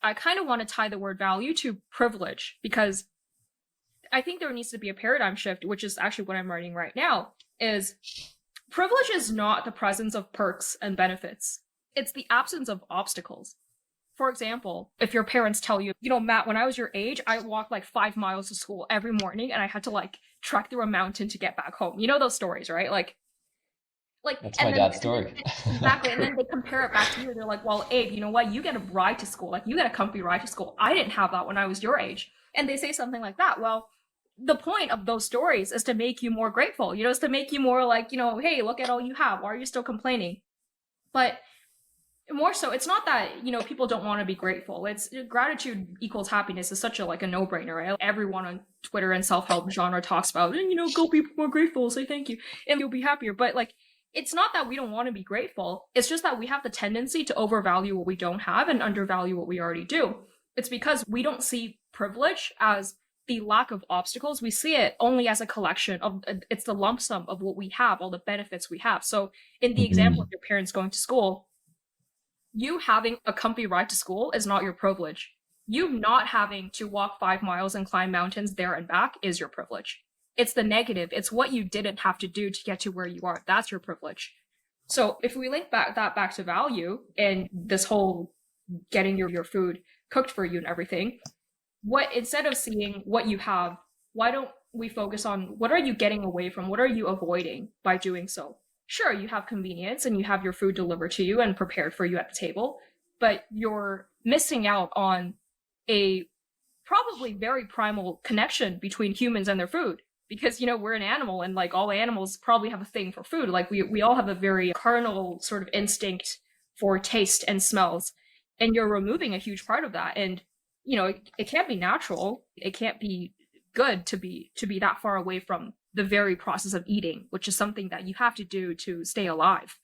I kind of want to tie the word value to privilege, because I think there needs to be a paradigm shift, which is actually what I'm writing right now, is privilege is not the presence of perks and benefits. It's the absence of obstacles. For example, if your parents tell you, Matt, when I was your age, I walked like 5 miles to school every morning and I had to like trek through a mountain to get back home. You know those stories, right? That's my And then dad's story. exactly, and then they compare it back to you. They're like, well, Abe, you know what? You get a ride to school. Like, you get a comfy ride to school. I didn't have that when I was your age. And they say something like that. Well, the point of those stories is to make you more grateful. Is to make you more like, hey, look at all you have. Why are you still complaining? But more so, it's not that people don't want to be grateful. It's gratitude equals happiness is such a like a no-brainer, right? Everyone on Twitter and self-help genre talks about, go be more grateful, say thank you, and you'll be happier. But like, it's not that we don't want to be grateful. It's just that we have the tendency to overvalue what we don't have and undervalue what we already do. It's because we don't see privilege as the lack of obstacles. We see it only as a collection of, it's the lump sum of what we have, all the benefits we have. So in the example of your parents going to school, you having a comfy ride to school is not your privilege. You not having to walk 5 miles and climb mountains there and back is your privilege. It's the negative. It's what you didn't have to do to get to where you are. That's your privilege. So if we link back to value and this whole getting your food cooked for you and everything, instead of seeing what you have, why don't we focus on what are you getting away from? What are you avoiding by doing so? Sure, you have convenience and you have your food delivered to you and prepared for you at the table, but you're missing out on a probably very primal connection between humans and their food. Because, we're an animal, and like all animals probably have a thing for food. Like we all have a very carnal sort of instinct for taste and smells. And you're removing a huge part of that. And, it can't be natural. It can't be good to be that far away from the very process of eating, which is something that you have to do to stay alive.